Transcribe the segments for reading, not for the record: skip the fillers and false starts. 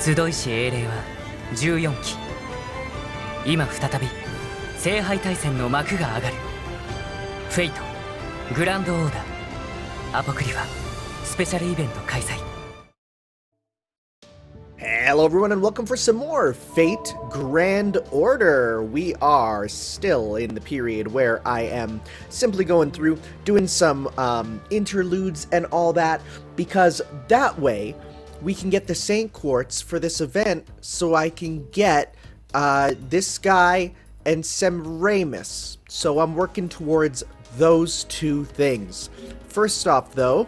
集いし英霊は14期。今再び聖杯大戦の幕が上がる。フェイト、グランドオーダー、アポクリファ、スペシャルイベント開催。Hello everyone and welcome for some more Fate Grand Order. We are still in the period where I am simply going through doing some interludes and all that, because that way we can get the Saint Quartz for this event, so I can get this guy and Semiramis. So I'm working towards those two things. First off though,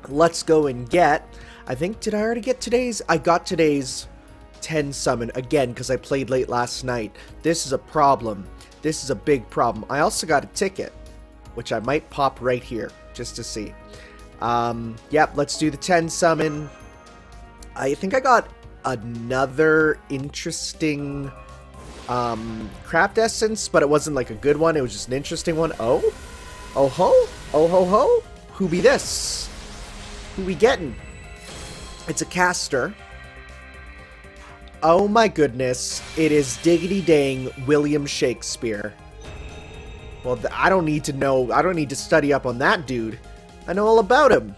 let's go and get, I think, did I already get today's? I got today's 10 summon again because I played late last night. This is a problem. This is a big problem. I also got a ticket, which I might pop right here just to see. Yep, let's do the 10 summon. I think I got another interesting craft essence, but it wasn't like a good one. It was just an interesting one. Oh ho, oh ho ho. Who be this? Who we getting? It's a caster. Oh my goodness, it is diggity dang William Shakespeare. Well, I don't need to know, I don't need to study up on that dude. I know all about him.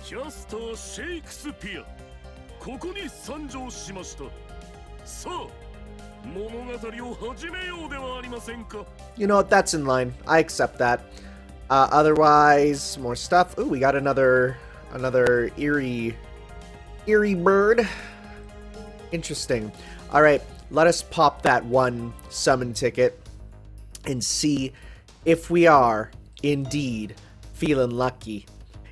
Caster Shakespeare. ここに参上しました。さあ、物語を始めようではありませんか。You know what, that's in line. I accept that. Otherwise, more stuff. Ooh, we got another eerie bird. Interesting. All right, let us pop that one summon ticket and see if we are indeed feeling lucky.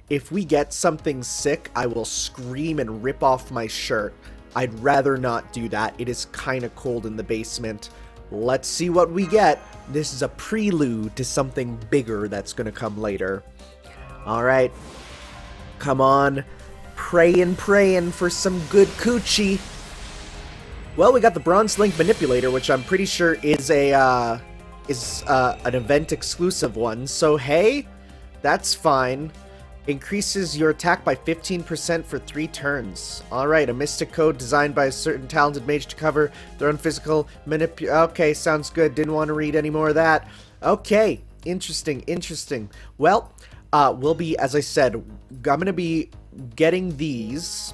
If we get something sick, I will scream and rip off my shirt. I'd rather not do that. It is kind of cold in the basement. Let's see what we get. This is a prelude to something bigger that's going to come later. All right. Come on. Praying for some good coochie. Well, we got the Bronze Link Manipulator, which I'm pretty sure is an event exclusive one. So, hey, that's fine. Increases your attack by 15% for 3 turns. Alright, a mystic code designed by a certain talented mage to cover their own physical Okay, sounds good. Didn't want to read any more of that. Okay, interesting. Well, we'll be, as I said, I'm going to be getting these.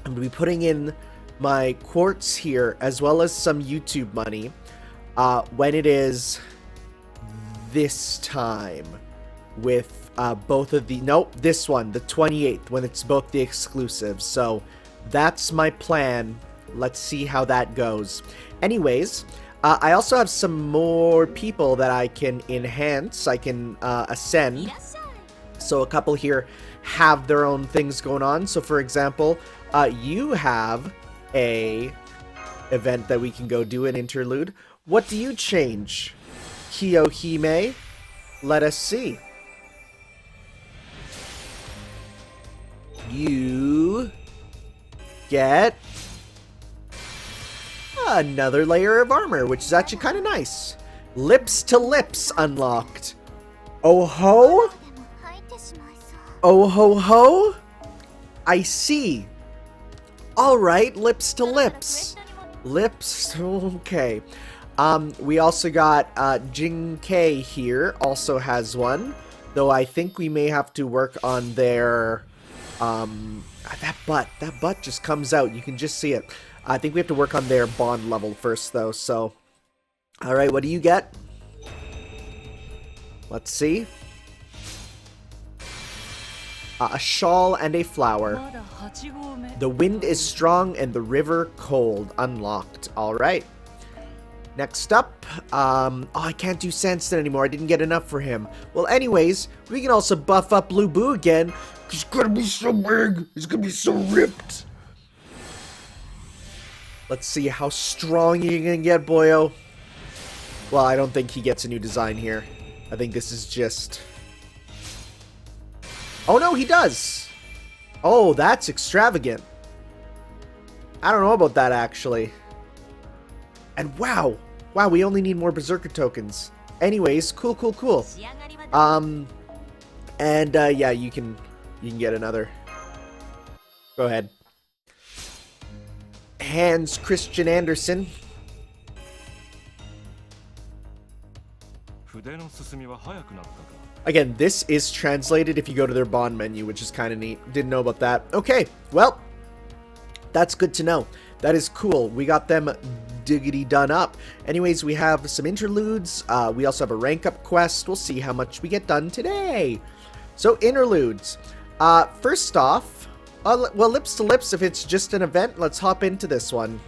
I'm going to be putting in my quartz here, as well as some YouTube money, when it is this time with both of the, nope, this one, the 28th, when it's both the exclusives. So that's my plan. Let's see how that goes. Anyways, I also have some more people that I can enhance, I can ascend. So a couple here have their own things going on. So for example, you have a event that we can go do, an interlude. What do you change? Kiyohime? Let us see. You get another layer of armor, which is actually kind of nice. Lips to lips unlocked. Oh ho? Oh ho ho? I see. Alright, lips to lips. Lips, okay. We also got Jing Ke here, also has one. Though I think we may have to work on their... that butt just comes out. You can just see it. I think we have to work on their bond level first, though, so... Alright, what do you get? Let's see. A shawl and a flower. The wind is strong and the river cold. Unlocked. Alright. Next up, oh, I can't do Sandstone anymore. I didn't get enough for him. Well, anyways, we can also buff up Blue Boo again. He's gonna be so big. He's gonna be so ripped. Let's see how strong you can get, boyo. Well, I don't think he gets a new design here. I think this is just... Oh, no, he does. Oh, that's extravagant. I don't know about that, actually. And wow, we only need more Berserker tokens. Anyways, cool. And yeah, you can get another. Go ahead. Hans Christian Andersen. Again, this is translated if you go to their bond menu, which is kind of neat. Didn't know about that. Okay, well, that's good to know. That is cool. We got them diggity done up. Anyways, we have some interludes. We also have a rank up quest. We'll see how much we get done today. So, interludes. First off, well, lips to lips, if it's just an event, let's hop into this one.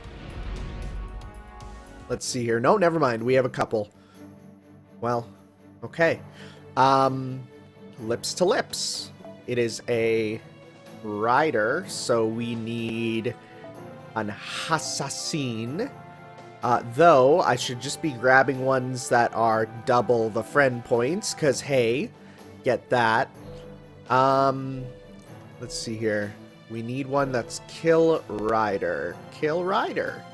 Let's see here. No, never mind. We have a couple. Well, okay. Lips to lips. It is a rider, so we need an assassin. Though, I should just be grabbing ones that are double the friend points, because, hey, get that. Let's see here. We need one that's kill rider. Kill rider.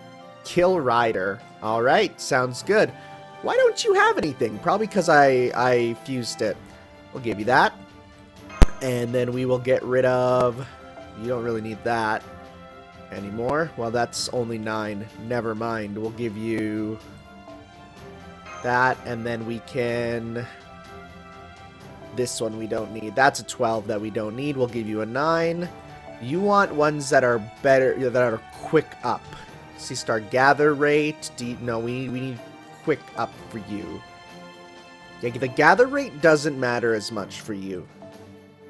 Kill rider. Alright, sounds good. Why don't you have anything? Probably because I fused it. We'll give you that. And then we will get rid of... You don't really need that anymore. Well, that's only 9. Never mind. We'll give you that, and then we can... This one we don't need. That's a 12 that we don't need. We'll give you a 9. You want ones that are better, that are quick up. See, start gather rate. No, we need quick up for you. Yeah, the gather rate doesn't matter as much for you.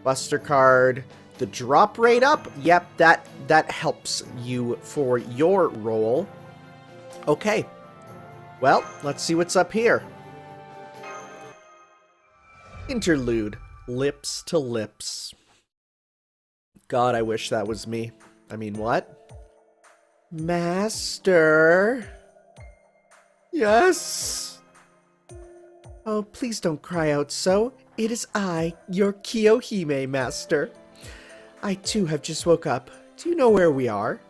Buster card. The drop rate up. Yep, that helps you for your roll. Okay. Well, let's see what's up here. Interlude. Lips to lips. God, I wish that was me. I mean, what? Master? Yes? Oh, please don't cry out so. It is I, your Kiyohime, Master. I too have just woke up. Do you know where we are?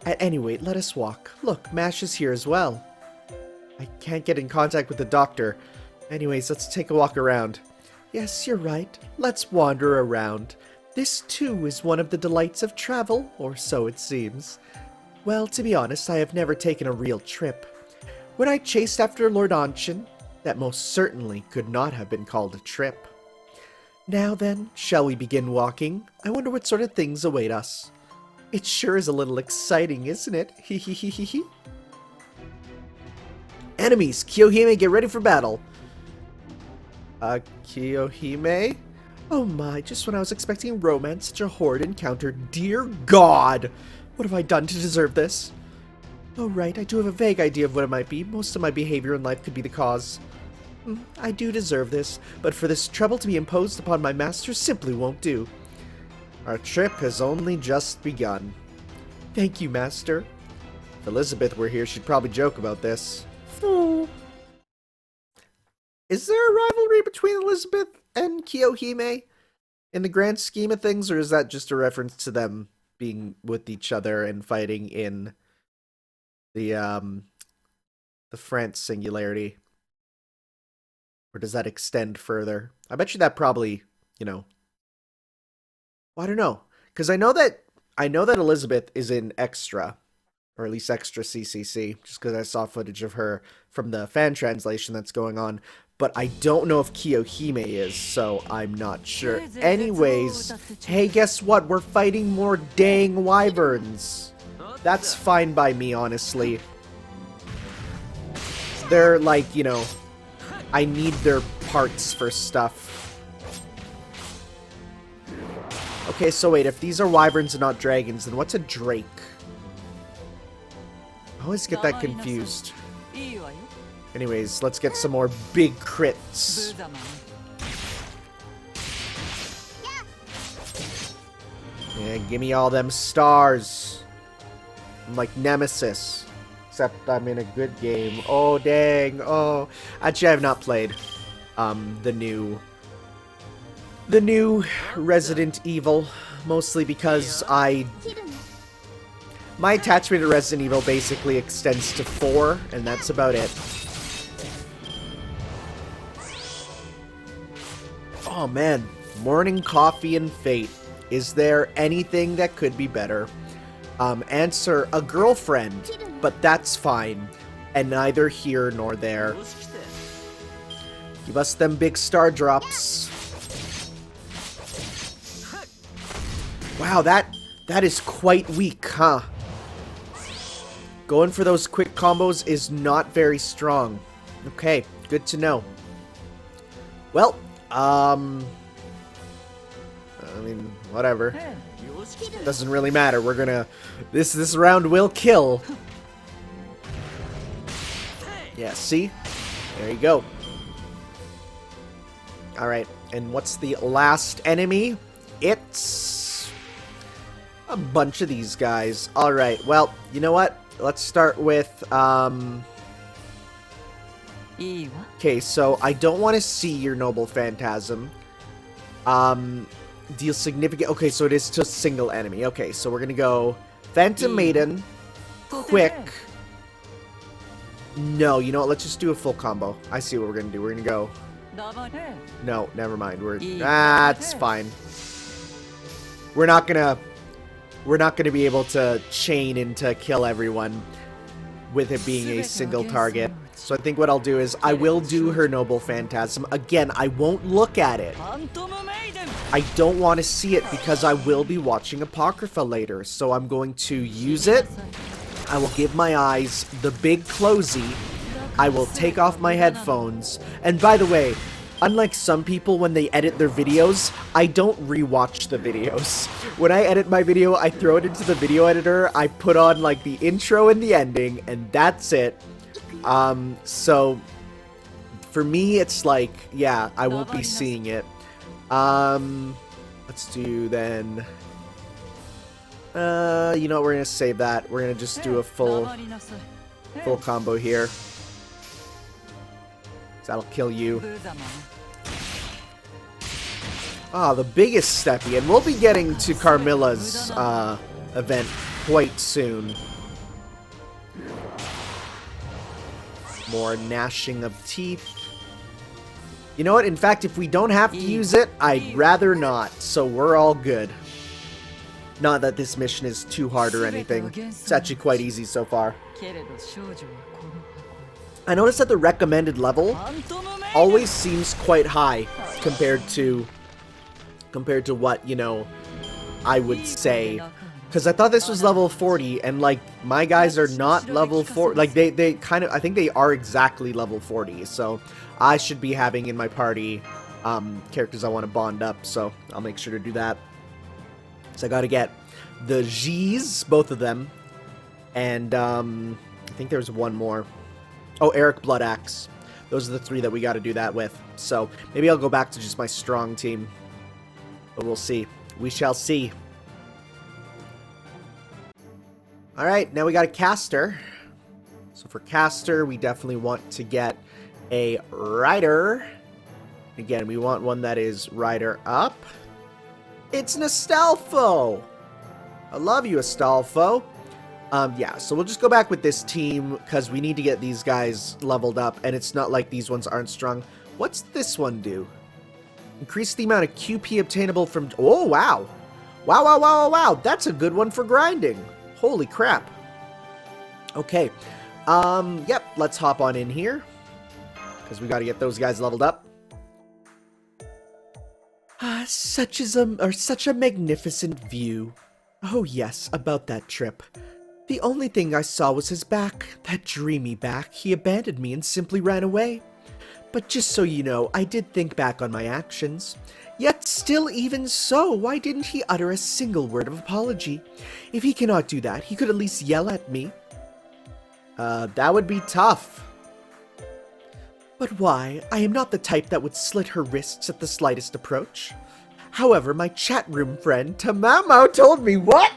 At any rate, let us walk. Look, Mash is here as well. I can't get in contact with the doctor. Anyways, let's take a walk around. Yes, you're right. Let's wander around. This, too, is one of the delights of travel, or so it seems. Well, to be honest, I have never taken a real trip. When I chased after Lord Anshin, that most certainly could not have been called a trip. Now then, shall we begin walking? I wonder what sort of things await us. It sure is a little exciting, isn't it? Hee hee hee hee hee. Enemies! Kiyohime, get ready for battle! Kiyohime? Oh my, just when I was expecting romance, such a horrid encounter. Dear God! What have I done to deserve this? Oh right, I do have a vague idea of what it might be. Most of my behavior in life could be the cause. I do deserve this, but for this trouble to be imposed upon my master simply won't do. Our trip has only just begun. Thank you, Master. If Elizabeth were here, she'd probably joke about this. Oh. Is there a rivalry between Elizabeth and Kiyohime in the grand scheme of things, or is that just a reference to them being with each other and fighting in the France singularity? Or does that extend further? I bet you that probably, you know... Well, I don't know. Because I know that Elizabeth is in Extra, or at least Extra CCC, just because I saw footage of her from the fan translation that's going on. But I don't know if Kiyohime is, so I'm not sure. Anyways, hey, guess what? We're fighting more dang wyverns. That's fine by me, honestly. They're like, you know, I need their parts for stuff. Okay, so wait, if these are wyverns and not dragons, then what's a drake? I always get that confused. Anyways, let's get some more big crits. Yeah, give me all them stars. I'm like Nemesis. Except I'm in a good game. Oh, dang. Oh. Actually, I have not played the new Resident Evil. Mostly because my attachment to Resident Evil basically extends to 4, and that's about it. Oh man, Morning Coffee and Fate. Is there anything that could be better? Answer, a girlfriend, but that's fine. And neither here nor there. Give us them big star drops. Wow, that is quite weak, huh? Going for those quick combos is not very strong. Okay, good to know. Well, I mean, whatever. Doesn't really matter. We're gonna... This round will kill. Yeah, see? There you go. Alright, and what's the last enemy? It's... a bunch of these guys. Alright, well, you know what? Let's start with, okay, so I don't want to see your Noble Phantasm. Deal significant... Okay, so it is just single enemy. Okay, so we're gonna go Phantom Maiden, quick. No, you know what? Let's just do a full combo. I see what we're gonna do. We're gonna go... No, never mind. That's fine. We're not gonna be able to chain and to kill everyone with it being a single target. So I think what I'll do is I will do her Noble Phantasm. Again, I won't look at it. I don't want to see it because I will be watching Apocrypha later. So I'm going to use it. I will give my eyes the big closey. I will take off my headphones. And by the way, unlike some people when they edit their videos, I don't rewatch the videos. When I edit my video, I throw it into the video editor, I put on like the intro and the ending, and that's it. So for me, it's like, yeah, I won't be seeing it. Let's do then... you know what, we're gonna save that. We're gonna just do a full combo here. That'll kill you. Ah, the biggest steppy, and we'll be getting to Carmilla's event quite soon. More gnashing of teeth. You know what? In fact, if we don't have to use it, I'd rather not. So we're all good. Not that this mission is too hard or anything. It's actually quite easy so far. I noticed that the recommended level always seems quite high compared to what, you know, I would say. Because I thought this was level 40, and like my guys are not level 4. Like they kind of, I think they are exactly level 40. So I should be having in my party characters I want to bond up. So I'll make sure to do that. So I got to get the G's, both of them, and I think there's one more. Oh, Eric Bloodaxe. Those are the three that we got to do that with. So maybe I'll go back to just my strong team. But we'll see. We shall see. Alright, now we got a caster. So for caster, we definitely want to get a rider. Again, we want one that is rider up. It's an Astolfo! I love you, Astolfo. Yeah, so we'll just go back with this team because we need to get these guys leveled up, and it's not like these ones aren't strong. What's this one do? Increase the amount of QP obtainable from... Oh, wow. Wow, wow, wow, wow, wow. That's a good one for grinding. Holy crap. Okay. Yep, let's hop on in here because we got to get those guys leveled up. Such a magnificent view. Oh yes, about that trip. The only thing I saw was his back, that dreamy back. He abandoned me and simply ran away. But just so you know, I did think back on my actions. Yet still even so, why didn't he utter a single word of apology? If he cannot do that, he could at least yell at me. That would be tough. But why? I am not the type that would slit her wrists at the slightest approach. However, my chat room friend, Tamamo, told me what?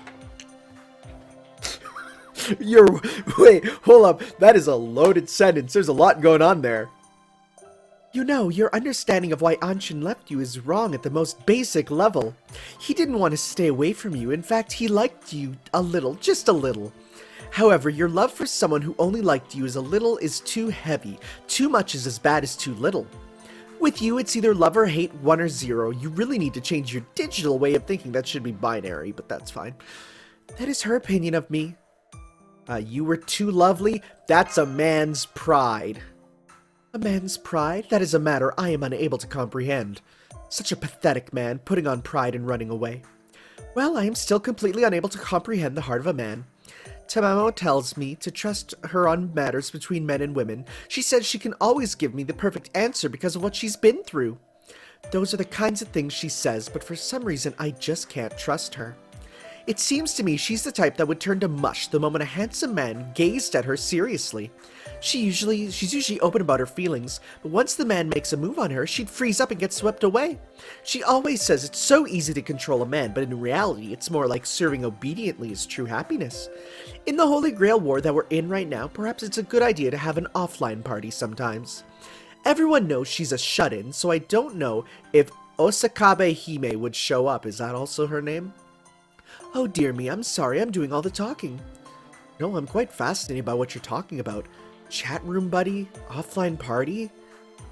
Wait, hold up. That is a loaded sentence. There's a lot going on there. You know, your understanding of why Anshin left you is wrong at the most basic level. He didn't want to stay away from you. In fact, he liked you a little, just a little. However, your love for someone who only liked you as a little is too heavy. Too much is as bad as too little. With you, it's either love or hate, 1 or 0. You really need to change your digital way of thinking. That should be binary, but that's fine. That is her opinion of me. You were too lovely. That's a man's pride. A man's pride? That is a matter I am unable to comprehend. Such a pathetic man, putting on pride and running away. Well, I am still completely unable to comprehend the heart of a man. Tamamo tells me to trust her on matters between men and women. She says she can always give me the perfect answer because of what she's been through. Those are the kinds of things she says, but for some reason I just can't trust her. It seems to me she's the type that would turn to mush the moment a handsome man gazed at her seriously. She's usually open about her feelings, but once the man makes a move on her, she'd freeze up and get swept away. She always says it's so easy to control a man, but in reality, it's more like serving obediently is true happiness. In the Holy Grail War that we're in right now, perhaps it's a good idea to have an offline party sometimes. Everyone knows she's a shut-in, so I don't know if Osakabe Hime would show up. Is that also her name? Oh dear me, I'm sorry, I'm doing all the talking. No, I'm quite fascinated by what you're talking about. Chat room buddy? Offline party?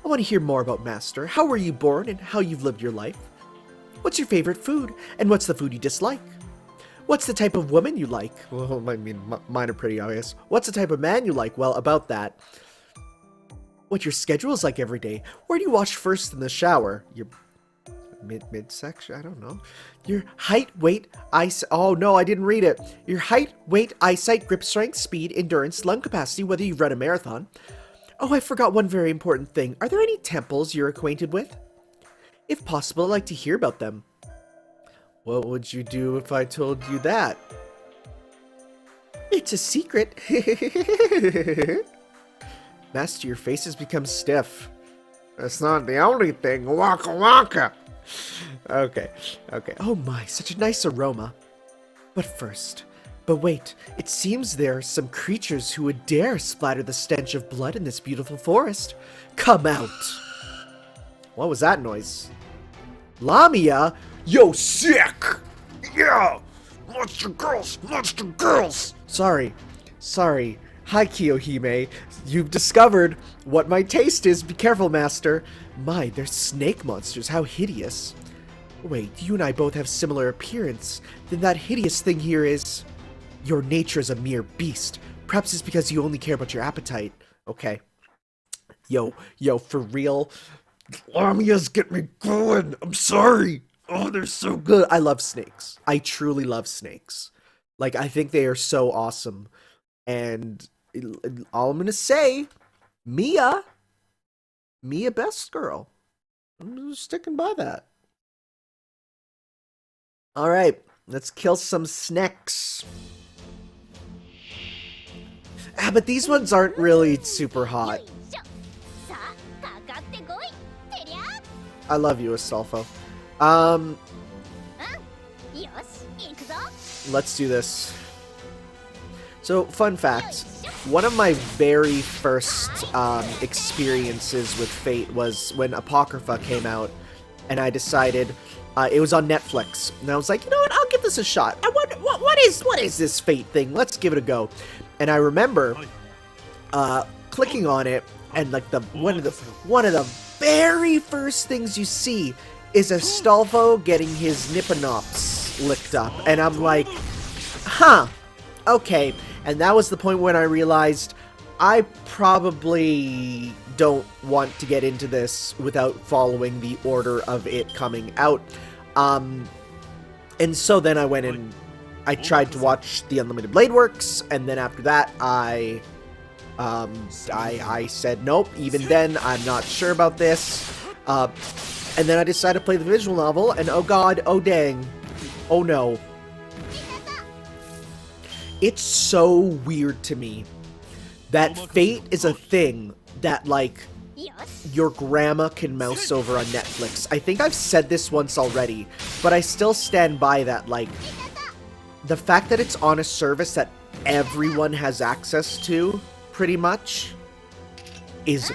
I want to hear more about Master. How were you born and how you've lived your life? What's your favorite food? And what's the food you dislike? What's the type of woman you like? Well, I mean, mine are pretty obvious. What's the type of man you like? Well, about that. What your schedule is like every day? Where do you wash first in the shower? Your midsection? I don't know. Your height, weight, eyesight. Oh no, I didn't read it. Your height, weight, eyesight, grip strength, speed, endurance, lung capacity, whether you've run a marathon. Oh, I forgot one very important thing. Are there any temples you're acquainted with? If possible, I'd like to hear about them. What would you do if I told you that? It's a secret. Master, your face has become stiff. That's not the only thing. Waka waka. Okay. Oh my, such a nice aroma. But wait, it seems there are some creatures who would dare splatter the stench of blood in this beautiful forest. Come out. What was that noise? Lamia? Yo, sick! Yeah! Monster girls! Sorry. Hi, Kiyohime. You've discovered what my taste is. Be careful, Master. My, they're snake monsters. How hideous. Wait, you and I both have similar appearance. Then that hideous thing here is... Your nature is a mere beast. Perhaps it's because you only care about your appetite. Okay. Yo, for real? Lamias get me going. I'm sorry. Oh, they're so good. I love snakes. I truly love snakes. Like, I think they are so awesome. And all I'm gonna say, Mia best girl. I'm just sticking by that. Alright, let's kill some snakes. But these ones aren't really super hot. I love you, Astolfo. Let's do this. So, fun fact. One of my very first experiences with Fate was when Apocrypha came out, and I decided it was on Netflix, and I was like, you know what? I'll give this a shot. I wonder what is this Fate thing? Let's give it a go. And I remember clicking on it, and like one of the very first things you see is Astolfo getting his Nipponops licked up, and I'm like, huh, okay. And that was the point when I realized I probably don't want to get into this without following the order of it coming out. And so then I went and I tried to watch the Unlimited Blade Works, and then after that I said nope. Even then, I'm not sure about this. And then I decided to play the visual novel, and oh god, oh dang, oh no. It's so weird to me that Fate is a thing that, like, your grandma can mouse over on Netflix. I think I've said this once already, but I still stand by that, like, the fact that it's on a service that everyone has access to, pretty much, is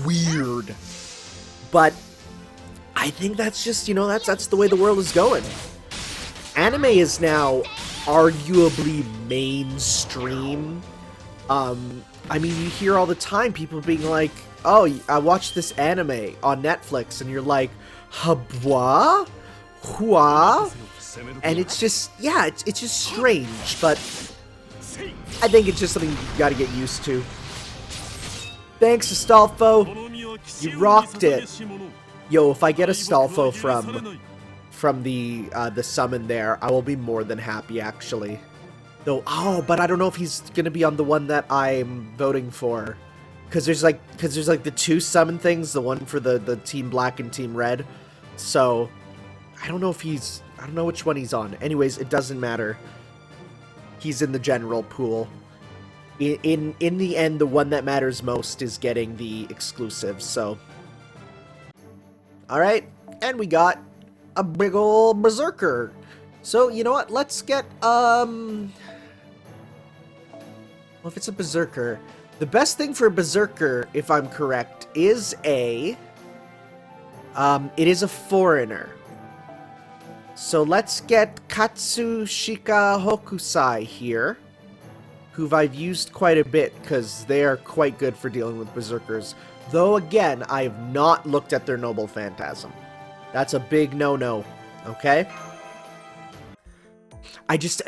weird. But I think that's just, you know, that's the way the world is going. Anime is now arguably mainstream. I mean, you hear all the time people being like, oh, I watched this anime on Netflix, and you're like, Habwa? Hua? And it's just, yeah, it's just strange, but I think it's just something you gotta get used to. Thanks, Astolfo. You rocked it. Yo, if I get Astolfo from the summon there, I will be more than happy, actually. Though, oh, but I don't know if he's gonna be on the one that I'm voting for. Cause there's like the two summon things, the one for the Team Black and Team Red. So I don't know which one he's on. Anyways, it doesn't matter. He's in the general pool. In the end, the one that matters most is getting the exclusive, so. Alright, and we got a big ol' Berserker. So, you know what, let's get, well, if it's a Berserker, the best thing for a Berserker, if I'm correct, is it is a foreigner. So let's get Katsushika Hokusai here, who I've used quite a bit because they are quite good for dealing with Berserkers. Though again, I have not looked at their Noble Phantasm. That's a big no-no, okay?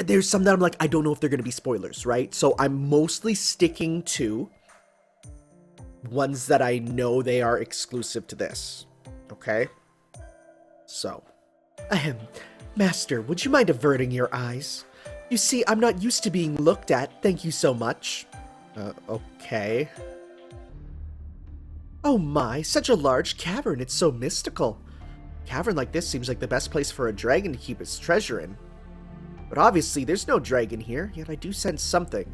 There's some that I'm like, I don't know if they're going to be spoilers, right? So I'm mostly sticking to ones that I know they are exclusive to this, okay? So, Master, would you mind averting your eyes? You see, I'm not used to being looked at, thank you so much. Okay. Oh my, such a large cavern, it's so mystical. A cavern like this seems like the best place for a dragon to keep its treasure in. But obviously, there's no dragon here, yet I do sense something.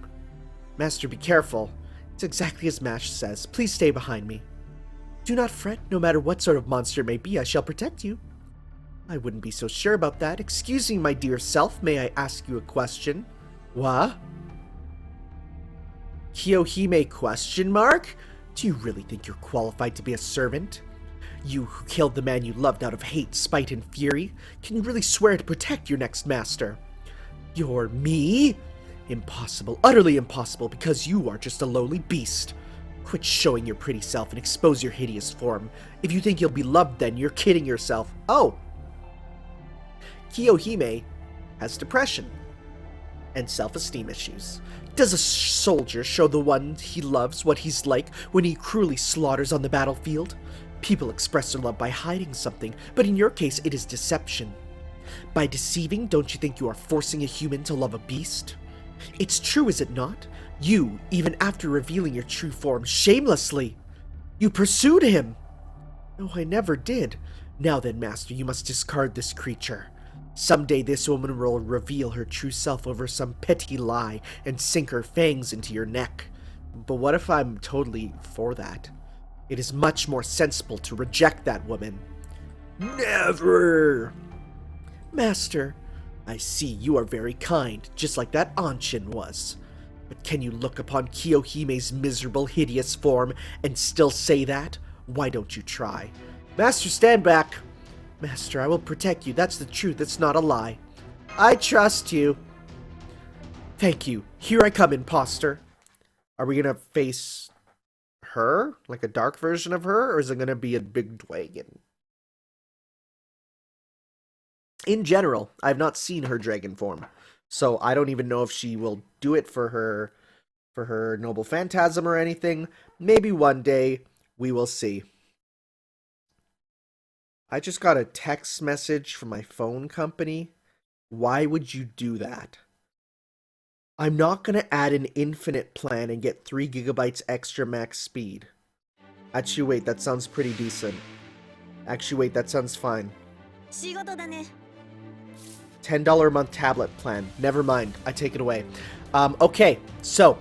Master, be careful. It's exactly as Mash says. Please stay behind me. Do not fret, no matter what sort of monster it may be, I shall protect you. I wouldn't be so sure about that. Excuse me, my dear self, may I ask you a question? What? Kiyohime question mark? Do you really think you're qualified to be a servant? You who killed the man you loved out of hate, spite, and fury, can you really swear to protect your next master? You're me? Impossible, utterly impossible, because you are just a lowly beast. Quit showing your pretty self and expose your hideous form. If you think you'll be loved then, you're kidding yourself. Oh. Kiyohime has depression and self-esteem issues. Does a soldier show the one he loves what he's like when he cruelly slaughters on the battlefield? People express their love by hiding something, but in your case it is deception. By deceiving, don't you think you are forcing a human to love a beast? It's true, is it not? You, even after revealing your true form shamelessly, you pursued him. No, I never did. Now then, Master, you must discard this creature. Someday this woman will reveal her true self over some petty lie and sink her fangs into your neck. But what if I'm totally for that? It is much more sensible to reject that woman. Never! Master, I see you are very kind, just like that Anshin was. But can you look upon Kiyohime's miserable, hideous form and still say that? Why don't you try? Master, stand back! Master, I will protect you. That's the truth. It's not a lie. I trust you. Thank you. Here I come, imposter. Are we gonna face her? Like a dark version of her? Or is it gonna be a big dragon? In general, I've not seen her dragon form. So I don't even know if she will do it for her Noble Phantasm or anything. Maybe one day we will see. I just got a text message from my phone company. Why would you do that? I'm not going to add an infinite plan and get 3 gigabytes extra max speed. Actually, wait, that sounds pretty decent. Actually, wait, that sounds fine. $10 a month tablet plan. Never mind, I take it away. Okay, so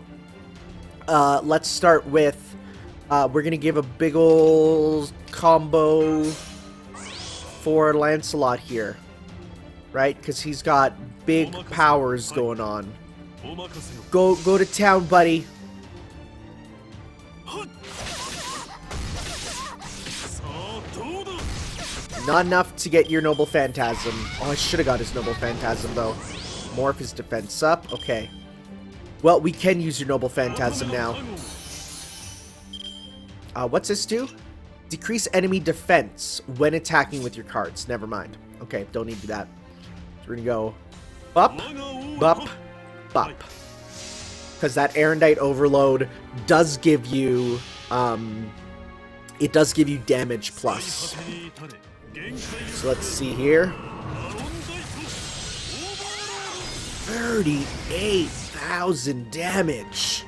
let's start with, we're going to give a big ol' combo for Lancelot here, right? Because he's got big powers going on. Go to town, buddy. Not enough to get your Noble Phantasm. Oh, I should have got his Noble Phantasm, though. Morph his defense up. Okay. Well, we can use your Noble Phantasm now. What's this do? Decrease enemy defense when attacking with your cards. Never mind. Okay, don't need to do that. So we're gonna go up, up, up. Because that Erendite Overload does give you, it does give you damage plus. So let's see here. 38,000 damage.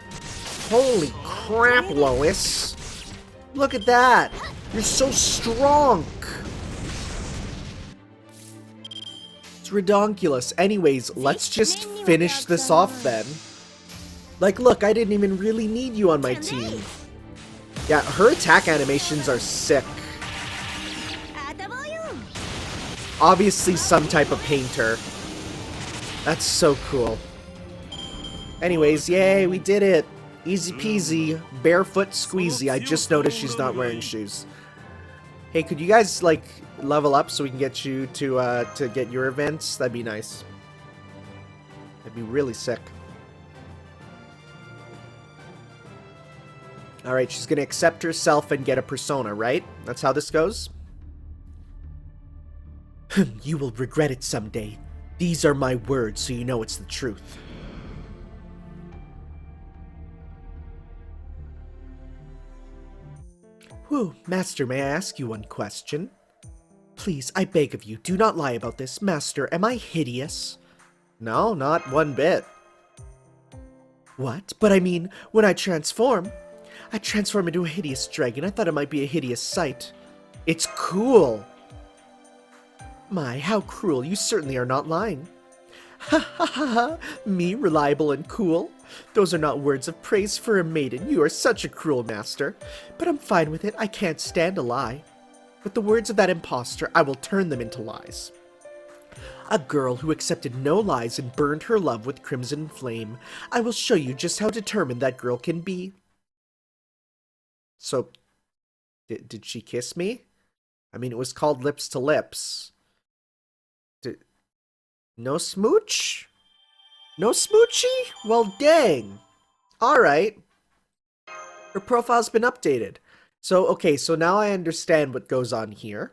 Holy crap, Lois. Look at that. You're so strong. It's redonkulous. Anyways, let's just finish this off then. Like, look, I didn't even really need you on my team. Yeah, her attack animations are sick. Obviously some type of painter. That's so cool. Anyways, yay, we did it. Easy peasy, barefoot squeezy. I just noticed she's not wearing shoes. Hey, could you guys, like, level up so we can get you to get your events? That'd be nice. That'd be really sick. Alright, she's gonna accept herself and get a persona, right? That's how this goes? You will regret it someday. These are my words, so you know it's the truth. Whew, Master, may I ask you one question? Please, I beg of you, do not lie about this. Master, am I hideous? No, not one bit. What? But I mean, when I transform into a hideous dragon. I thought it might be a hideous sight. It's cool. My, how cruel. You certainly are not lying. Ha ha ha ha. Me, reliable and cool? Those are not words of praise for a maiden. You are such a cruel master. But I'm fine with it. I can't stand a lie. With the words of that impostor, I will turn them into lies. A girl who accepted no lies and burned her love with crimson flame. I will show you just how determined that girl can be. So, did she kiss me? I mean, it was called Lips to Lips. No smooch? No smoochy? Well, dang. Alright. Her profile's been updated. So, okay, so now I understand what goes on here.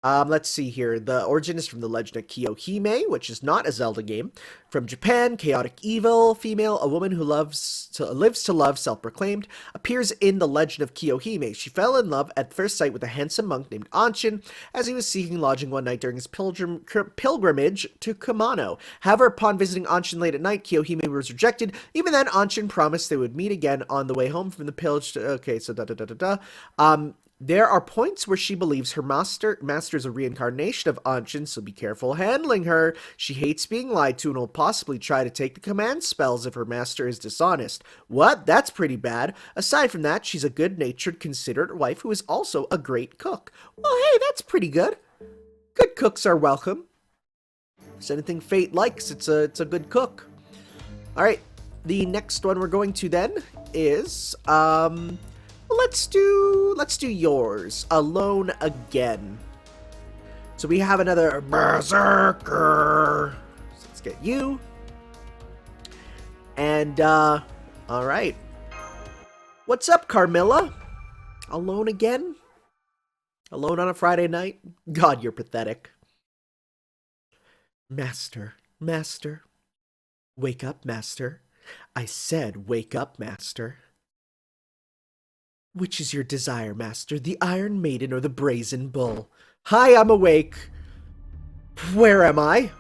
Let's see here. The origin is from the legend of Kiyohime, which is not a Zelda game. From Japan, chaotic evil female, a woman who lives to love, self-proclaimed, appears in the legend of Kiyohime. She fell in love at first sight with a handsome monk named Anshin as he was seeking lodging one night during his pilgrimage to Kumano. However, upon visiting Anshin late at night, Kiyohime was rejected. Even then, Anshin promised they would meet again on the way home from the pillage. Okay, so there are points where she believes her master is a reincarnation of Anshin, so be careful handling her. She hates being lied to and will possibly try to take the command spells if her master is dishonest. What? That's pretty bad. Aside from that, she's a good-natured, considerate wife who is also a great cook. Well, hey, that's pretty good. Good cooks are welcome. If there's anything fate likes, it's a good cook. Alright, the next one we're going to then is, let's do yours. Alone again. So we have another berserker. So let's get you. And alright. What's up, Carmilla? Alone again? Alone on a Friday night? God, you're pathetic. Master. Wake up, Master. I said wake up, Master. Which is your desire, Master, the Iron Maiden or the Brazen Bull? Hi, I'm awake. Where am I?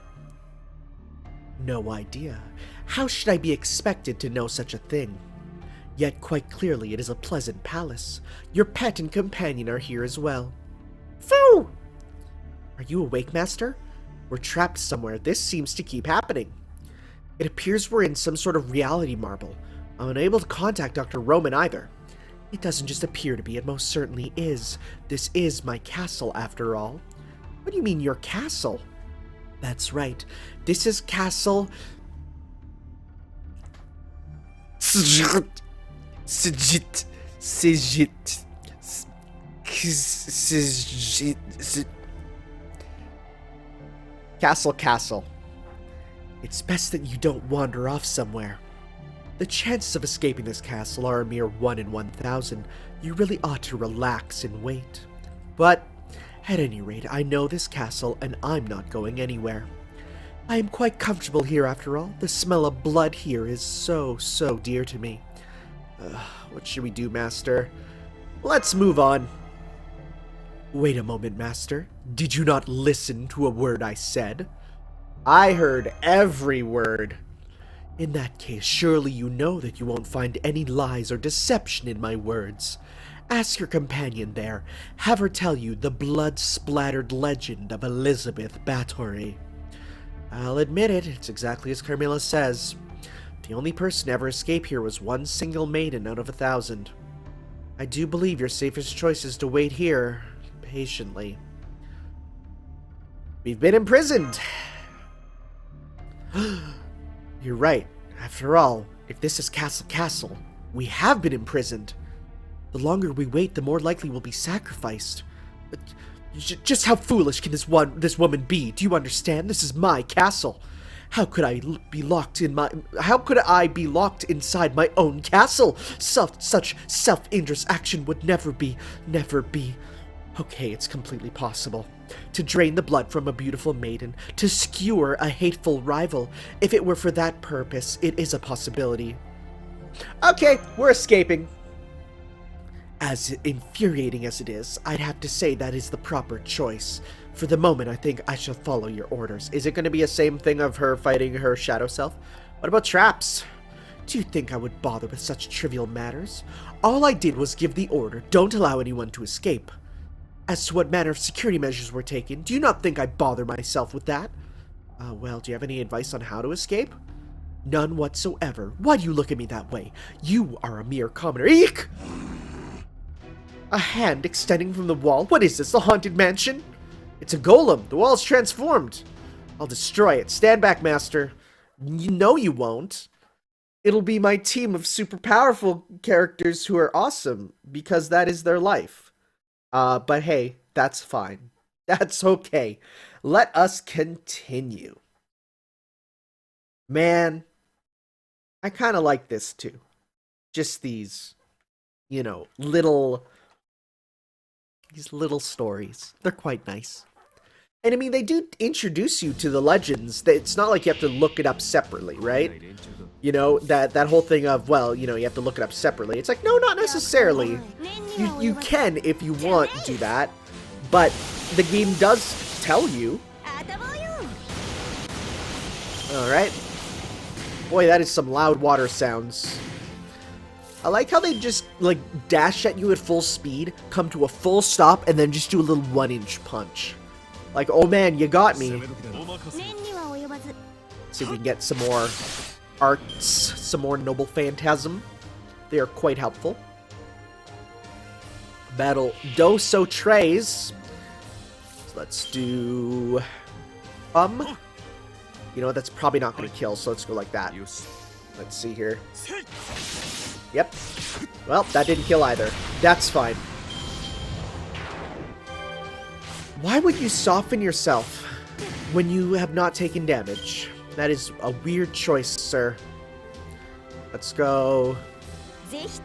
No idea. How should I be expected to know such a thing? Yet quite clearly it is a pleasant palace. Your pet and companion are here as well. Phoo! Are you awake, Master? We're trapped somewhere. This seems to keep happening. It appears we're in some sort of reality marble. I'm unable to contact Dr. Roman either. It doesn't just appear to be, it most certainly is. This is my castle, after all. What do you mean, your castle? That's right. This is Castle... Castle. It's best that you don't wander off somewhere. The chances of escaping this castle are a mere 1 in 1,000. You really ought to relax and wait. But, at any rate, I know this castle and I'm not going anywhere. I am quite comfortable here after all. The smell of blood here is so dear to me. What should we do, Master? Let's move on. Wait a moment, Master. Did you not listen to a word I said? I heard every word. In that case, surely you know that you won't find any lies or deception in my words. Ask your companion there. Have her tell you the blood-splattered legend of Elizabeth Bathory. I'll admit it, it's exactly as Carmilla says. The only person to ever escape here was one single maiden out of 1,000. I do believe your safest choice is to wait here, patiently. We've been imprisoned! You're right. After all, if this is Castle, we have been imprisoned. The longer we wait, the more likely we'll be sacrificed. But just how foolish can this woman be? Do you understand? This is my castle. How could I be locked inside my own castle? Such self-interest action would never be. Okay, it's completely possible. To drain the blood from a beautiful maiden, to skewer a hateful rival. If it were for that purpose, it is a possibility. Okay, we're escaping. As infuriating as it is, I'd have to say that is the proper choice. For the moment, I think I shall follow your orders. Is it going to be the same thing of her fighting her shadow self? What about traps? Do you think I would bother with such trivial matters? All I did was give the order, don't allow anyone to escape. As to what manner of security measures were taken, do you not think I bother myself with that? Well, do you have any advice on how to escape? None whatsoever. Why do you look at me that way? You are a mere commoner. Eek! A hand extending from the wall? What is this, the haunted mansion? It's a golem. The wall's transformed. I'll destroy it. Stand back, Master. You know you won't. It'll be my team of super powerful characters who are awesome, because that is their life. But hey, that's fine. That's okay. Let us continue. Man, I kind of like this too. Just these, these little stories. They're quite nice. And I mean, they do introduce you to the legends. It's not like you have to look it up separately, right? You know, that whole thing of, well, you have to look it up separately. It's like, no, not necessarily. You can, if you want, do that. But the game does tell you. Alright. Boy, that is some loud water sounds. I like how they just, like, dash at you at full speed, come to a full stop, and then just do a little 1-inch punch. Like, oh man, you got me. See if we can get some more arts, some more noble phantasm. They are quite helpful. Battle Doso Trays. So let's do... You know what, that's probably not going to kill, so let's go like that. Let's see here. Yep. Well, that didn't kill either. That's fine. Why would you soften yourself when you have not taken damage? That is a weird choice, sir. Let's go. Let's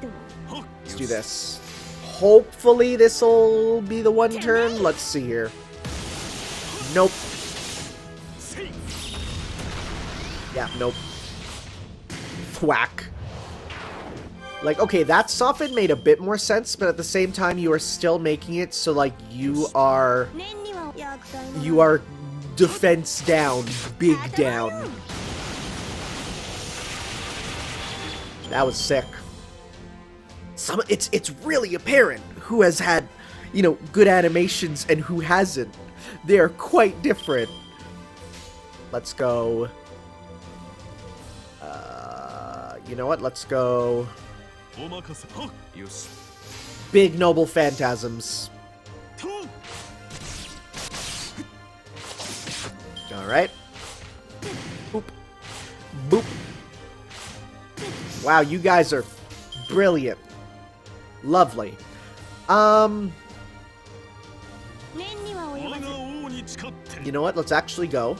do this. Hopefully this'll be the one turn. Let's see here. Nope. Yeah, nope. Thwack. Like, okay, that soften made a bit more sense, but at the same time, you are still making it so, like, you are defense down, big down. That was sick. It's really apparent who has had, good animations and who hasn't. They are quite different. Let's go. You know what? Let's go. Big noble phantasms. Alright. Boop. Boop. Wow, you guys are brilliant. Lovely. You know what? Let's actually go.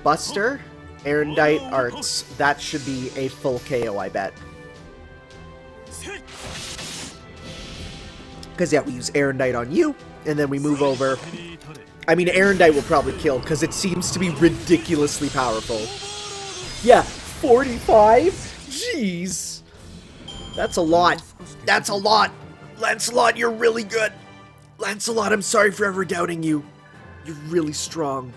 Buster Erendite Arts. That should be a full KO, I bet. Because, yeah, we use Erendite on you, and then we move over. I mean, Erendite will probably kill, because it seems to be ridiculously powerful. Yeah, 45? Jeez. That's a lot. That's a lot. Lancelot, you're really good. Lancelot, I'm sorry for ever doubting you. You're really strong.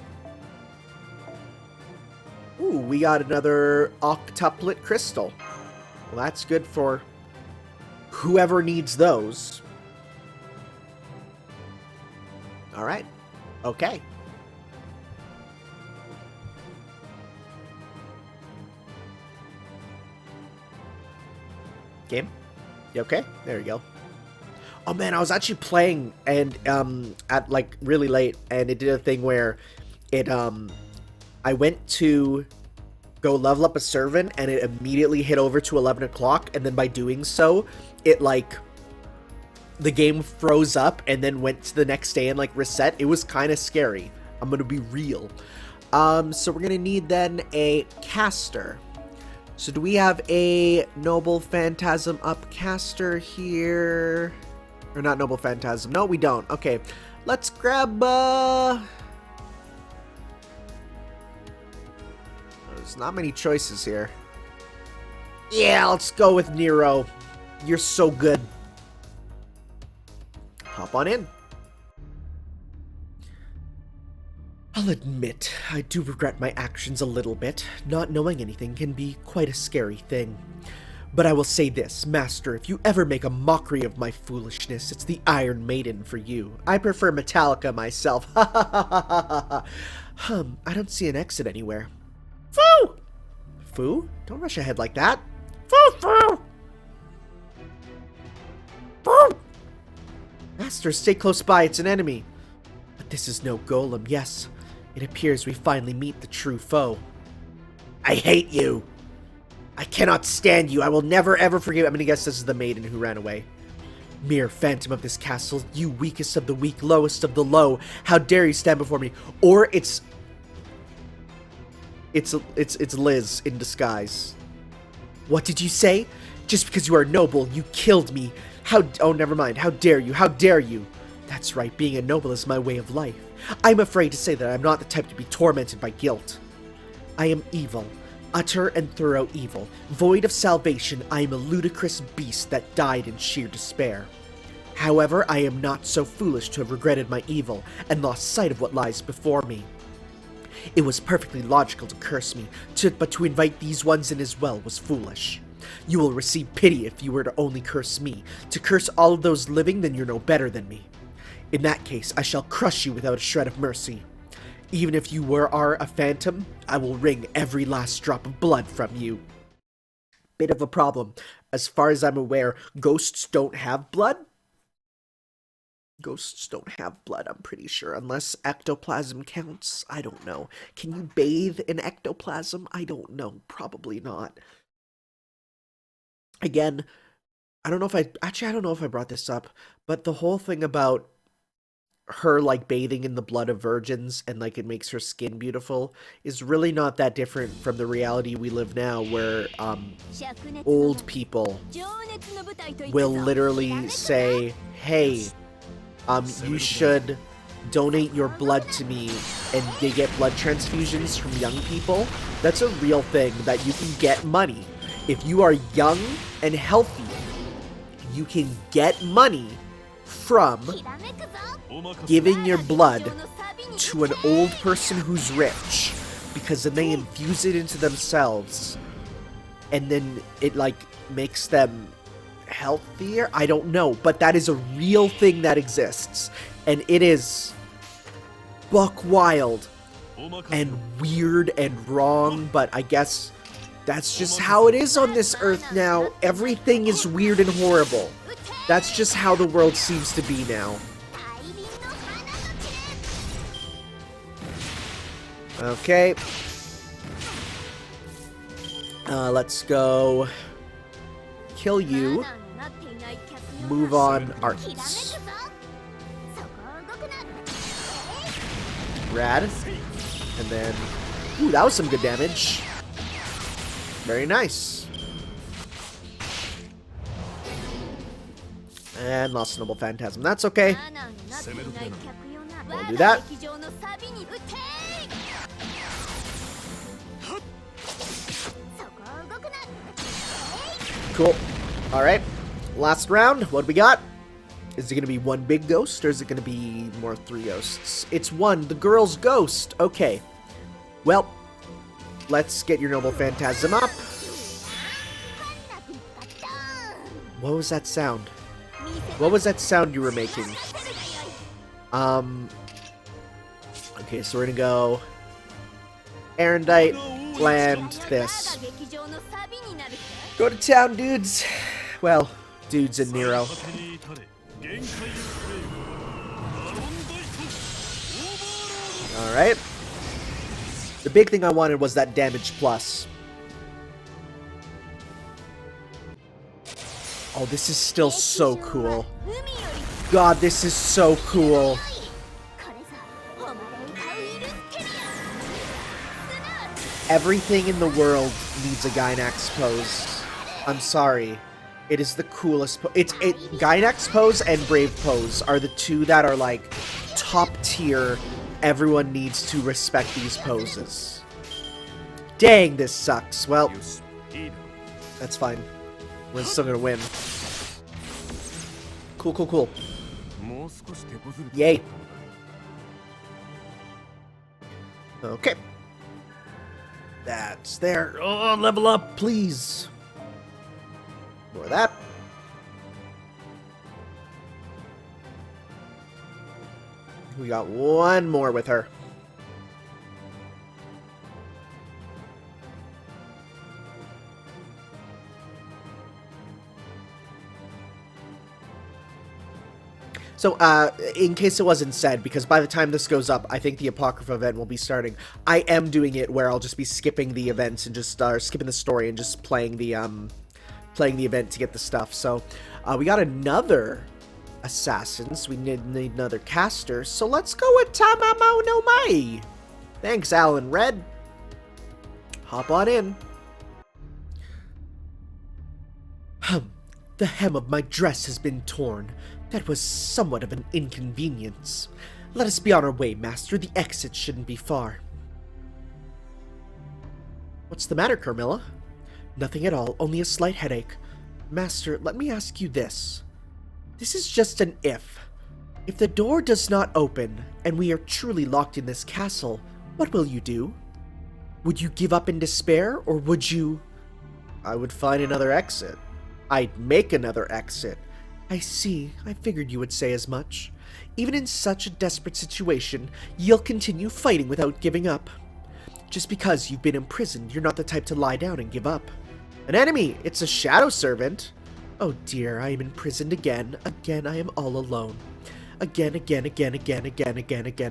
Ooh, we got another octuplet crystal. Well, that's good for whoever needs those. Alright. Okay. Game? You okay? There you go. Oh man, I was actually playing and at like really late, and it did a thing where it I went to go level up a servant and it immediately hit over to 11 o'clock, and then by doing so, it like the game froze up and then went to the next day and like reset. It was kind of scary. I'm gonna be real. So we're gonna need then a caster. So do we have a Noble Phantasm up caster here? Or not Noble Phantasm. No, we don't. Okay. Let's grab, there's not many choices here. Yeah, let's go with Nero. You're so good. Hop on in. I'll admit, I do regret my actions a little bit. Not knowing anything can be quite a scary thing. But I will say this, Master, if you ever make a mockery of my foolishness, it's the Iron Maiden for you. I prefer Metallica myself. Ha ha ha ha ha. I don't see an exit anywhere. Foo! Foo? Don't rush ahead like that. Foo, foo! Foo! Master, stay close by, it's an enemy. But this is no golem, yes. It appears we finally meet the true foe. I hate you! I cannot stand you. I will never ever forgive. I'm gonna guess this is the maiden who ran away. Mere phantom of this castle, you weakest of the weak, lowest of the low. How dare you stand before me? Or it's Liz in disguise. What did you say? Just because you are noble, you killed me. Oh, never mind. How dare you? How dare you? That's right. Being a noble is my way of life. I'm afraid to say that I'm not the type to be tormented by guilt. I am evil. Utter and thorough evil. Void of salvation, I am a ludicrous beast that died in sheer despair. However, I am not so foolish to have regretted my evil and lost sight of what lies before me. It was perfectly logical to curse me, but to invite these ones in as well was foolish. You will receive pity if you were to only curse me. To curse all of those living, then you're no better than me. In that case, I shall crush you without a shred of mercy. Even if you are a phantom, I will wring every last drop of blood from you. Bit of a problem. As far as I'm aware, ghosts don't have blood. Ghosts don't have blood, I'm pretty sure. Unless ectoplasm counts. I don't know. Can you bathe in ectoplasm? I don't know. Probably not. Again, I don't know if I brought this up, but the whole thing about her like bathing in the blood of virgins and like it makes her skin beautiful is really not that different from the reality we live now, where old people will literally say, hey, you should donate your blood to me, and they get blood transfusions from young people. That's a real thing, that you can get money. If you are young and healthy, you can get money from giving your blood to an old person who's rich, because then they infuse it into themselves and then it like makes them healthier. I don't know, but that is a real thing that exists, and it is buck wild and weird and wrong, but I guess that's just how it is on this earth now. Everything is weird and horrible. That's just how the world seems to be now. Okay. Let's go kill you. Move on arts. Rad. And then Ooh, that was some good damage. Very nice. And lost a noble phantasm. That's okay. We'll do that. Cool. Alright. Last round. What do we got? Is it going to be one big ghost, or is it going to be more 3 ghosts? It's one. The girl's ghost. Okay. Well, let's get your noble phantasm up. What was that sound? What was that sound you were making? Okay, so we're gonna go Erendite, land this. Go to town, dudes. Well, dudes and Nero. Alright. The big thing I wanted was that damage plus. Oh, this is still so cool. God, this is so cool. Everything in the world needs a Gynax pose. I'm sorry. It is the coolest pose. Gynax pose and Brave pose are the two that are like top tier. Everyone needs to respect these poses. Dang, this sucks. Well, that's fine. We're still gonna win. Cool, cool, cool. Yay. Okay. That's there. Oh, level up, please. More of that. We got one more with her. So, in case it wasn't said, because by the time this goes up, I think the Apocrypha event will be starting. I am doing it where I'll just be skipping the events and just skipping the story and just playing the event to get the stuff. So, we got another assassins. We need another caster. So let's go with Tamamo no Mai. Thanks, Alan Red. Hop on in. The hem of my dress has been torn. That was somewhat of an inconvenience. Let us be on our way, Master. The exit shouldn't be far. What's the matter, Carmilla? Nothing at all, only a slight headache. Master, let me ask you this. This is just an if. If the door does not open, and we are truly locked in this castle, what will you do? Would you give up in despair, or would you... I would find another exit. I'd make another exit. I see. I figured you would say as much. Even in such a desperate situation, you'll continue fighting without giving up. Just because you've been imprisoned, you're not the type to lie down and give up. An enemy! It's a shadow servant! Oh dear, I am imprisoned again. Again, I am all alone. Again,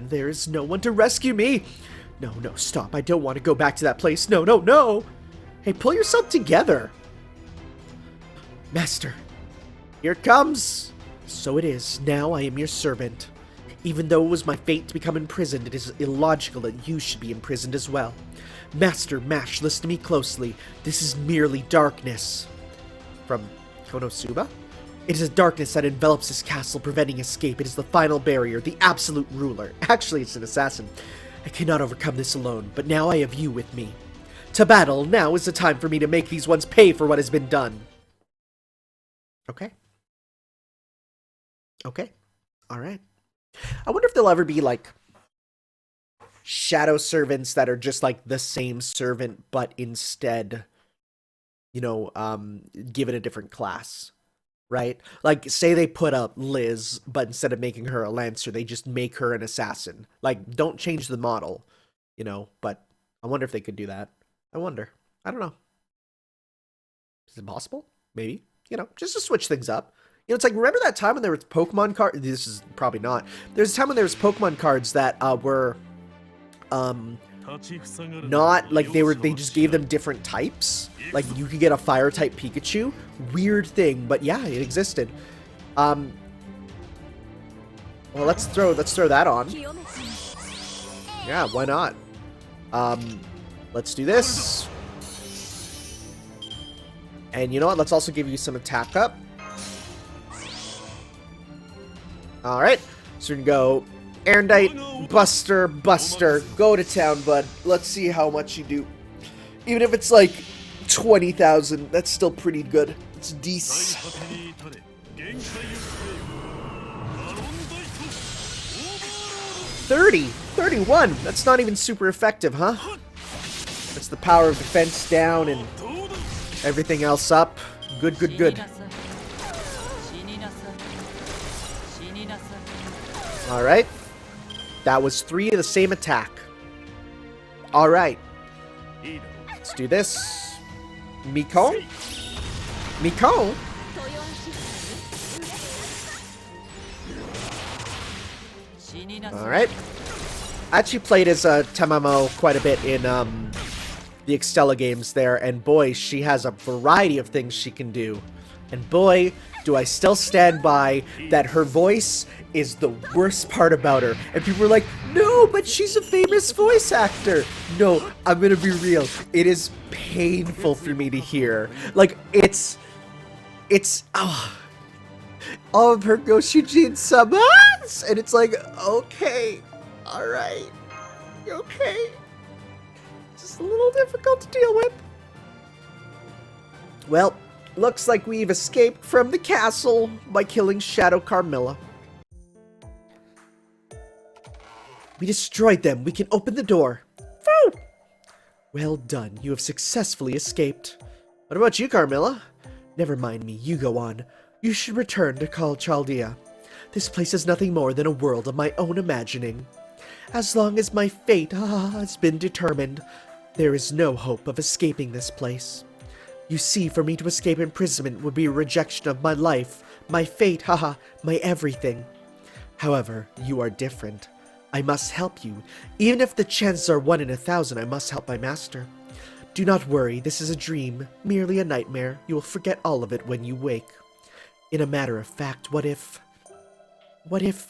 there is no one to rescue me! No, stop. I don't want to go back to that place. No! Hey, pull yourself together! Master! Here it comes! So it is. Now I am your servant. Even though it was my fate to become imprisoned, it is illogical that you should be imprisoned as well. Master Mash, listen to me closely. This is merely darkness. From Konosuba? It is a darkness that envelops this castle, preventing escape. It is the final barrier, the absolute ruler. Actually, it's an assassin. I cannot overcome this alone, but now I have you with me. To battle, now is the time for me to make these ones pay for what has been done. Okay. Alright. I wonder if there'll ever be, like, shadow servants that are just, like, the same servant, but instead, you know, give it a different class. Right? Like, say they put up Liz, but instead of making her a Lancer, they just make her an assassin. Like, don't change the model, you know, but I wonder if they could do that. I wonder. I don't know. Is it possible? Maybe. You know, just to switch things up. You know, it's like, remember that time when there was Pokemon cards? This is probably not. There's a time when there was Pokemon cards that were not like they just gave them different types. Like you could get a fire type Pikachu. Weird thing, but yeah, it existed. Well, let's throw that on. Yeah, why not? Let's do this. And you know what? Let's also give you some attack up. Alright. So we're going to go Erendite, Buster, Buster. Go to town, bud. Let's see how much you do. Even if it's like 20,000, that's still pretty good. It's decent. 30, 31. That's not even super effective, huh? That's the power of defense down and everything else up. Good, good, good. Alright. That was 3 of the same attack. Alright. Let's do this. Miko? Miko? Alright. I actually played as Tamamo quite a bit in the Extella games there, and boy, she has a variety of things she can do. And boy, do I still stand by that her voice is the worst part about her. And people are like, no, but she's a famous voice actor. No, I'm gonna be real. It is painful for me to hear. Like, it's, oh. All of her Goshujin summons! And it's like, okay, alright, okay. Just a little difficult to deal with. Well, looks like we've escaped from the castle by killing Shadow Carmilla. We destroyed them. We can open the door. Woo! Well done. You have successfully escaped. What about you, Carmilla? Never mind me. You go on. You should return to Chaldea. This place is nothing more than a world of my own imagining. As long as my fate has been determined, there is no hope of escaping this place. You see, for me to escape imprisonment would be a rejection of my life, my fate, my everything. However, you are different. I must help you. Even if the chances are 1 in 1,000, I must help my master. Do not worry, this is a dream, merely a nightmare. You will forget all of it when you wake. In a matter of fact, what if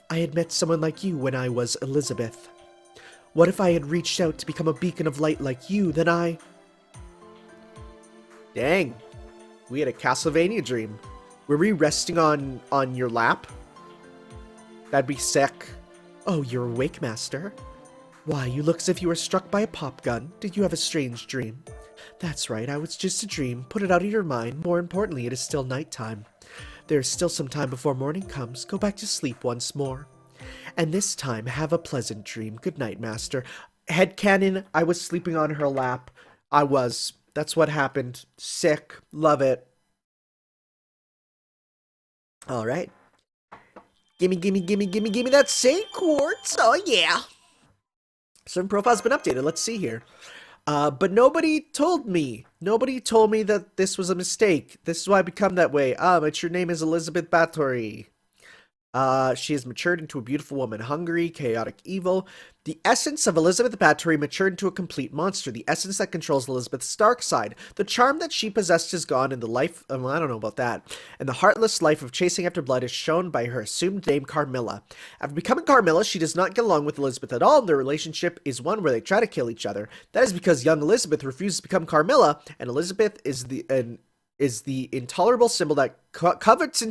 I had met someone like you when I was Elizabeth? What if I had reached out to become a beacon of light like you, then I... Dang. We had a Castlevania dream. Were we resting on your lap? That'd be sick. Oh, you're awake, Master. Why, you look as if you were struck by a pop gun. Did you have a strange dream? That's right, I was just a dream. Put it out of your mind. More importantly, it is still nighttime. There is still some time before morning comes. Go back to sleep once more. And this time, have a pleasant dream. Good night, Master. Headcanon, I was sleeping on her lap. I was. That's what happened. Sick. Love it. Alright. Gimme, gimme, gimme, gimme, gimme that Saint Quartz. Oh, yeah. Certain profile's been updated. Let's see here. But nobody told me. Nobody told me that this was a mistake. This is why I become that way. But your name is Elizabeth Bathory. She has matured into a beautiful woman, hungry, chaotic, evil. The essence of Elizabeth Bathory matured into a complete monster. The essence that controls Elizabeth's dark side. The charm that she possessed is gone, and the life... I don't know about that. And the heartless life of chasing after blood is shown by her assumed name, Carmilla. After becoming Carmilla, she does not get along with Elizabeth at all, and their relationship is one where they try to kill each other. That is because young Elizabeth refuses to become Carmilla, and Elizabeth is the intolerable symbol that covets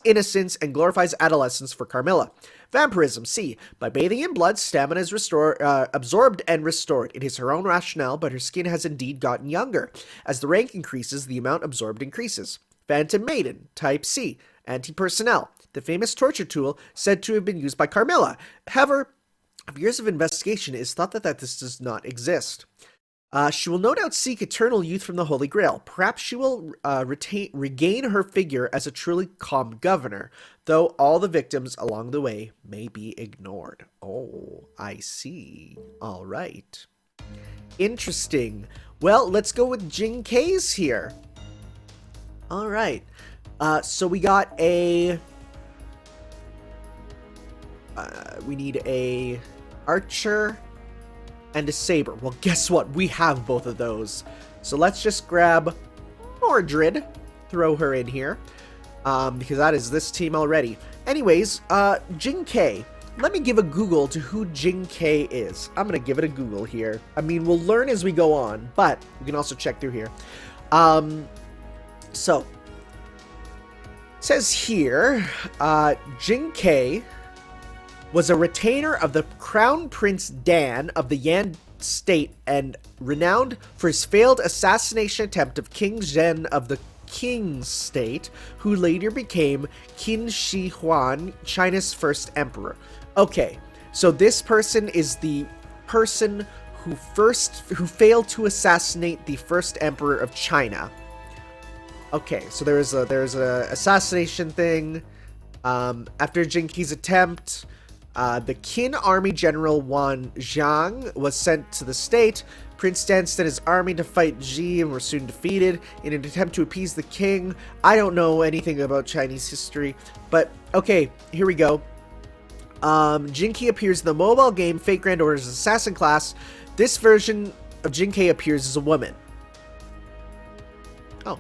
innocence and glorifies adolescence for Carmilla. Vampirism, C. By bathing in blood, stamina is absorbed and restored. It is her own rationale, but her skin has indeed gotten younger. As the rank increases, the amount absorbed increases. Phantom Maiden, Type C. Anti-personnel. The famous torture tool said to have been used by Carmilla. However, after years of investigation, it is thought that this does not exist. She will no doubt seek eternal youth from the Holy Grail. Perhaps she will regain her figure as a truly calm governor, though all the victims along the way may be ignored. Oh, I see. All right. Interesting. Well, let's go with Jing Ke's here. All right. So we got a... we need a archer... and a saber. Well, guess what? We have both of those. So let's just grab Mordred, throw her in here, because that is this team already. Anyways, Jing Ke. let me give a Google to who Jing Ke is. I'm going to give it a Google here. I mean, we'll learn as we go on, but we can also check through here. So, it says here, Jing Ke was a retainer of the Crown Prince Dan of the Yan state and renowned for his failed assassination attempt of King Zhen of the Qing state, who later became Qin Shi Huang, China's first emperor. Okay, so this person is the person who failed to assassinate the first emperor of China. Okay, so there's a assassination thing. After Jing Ke's attempt, the Qin army general Wan Zhang was sent to the state. Prince Dan sent his army to fight Ji and were soon defeated in an attempt to appease the king. I don't know anything about Chinese history, but okay, here we go. Jing Ke appears in the mobile game Fate Grand Order's Assassin class. This version of Jing Ke appears as a woman. Oh.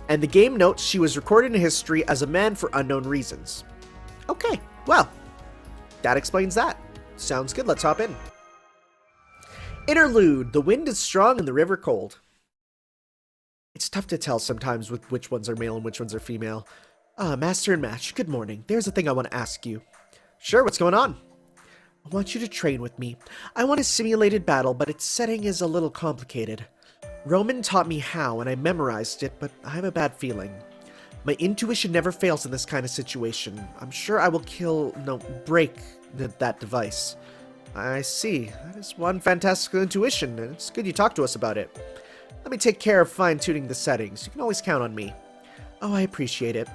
And the game notes she was recorded in history as a man for unknown reasons. Okay, well, that explains that. Sounds good, let's hop in. Interlude. The wind is strong and the river cold. It's tough to tell sometimes with which ones are male and which ones are female. Master and Match, good morning. There's a thing I want to ask you. Sure, what's going on? I want you to train with me. I want a simulated battle, but its setting is a little complicated. Roman taught me how, and I memorized it, but I have a bad feeling. My intuition never fails in this kind of situation. I'm sure I will break that device. I see. That is one fantastical intuition, and it's good you talked to us about it. Let me take care of fine-tuning the settings. You can always count on me. Oh, I appreciate it.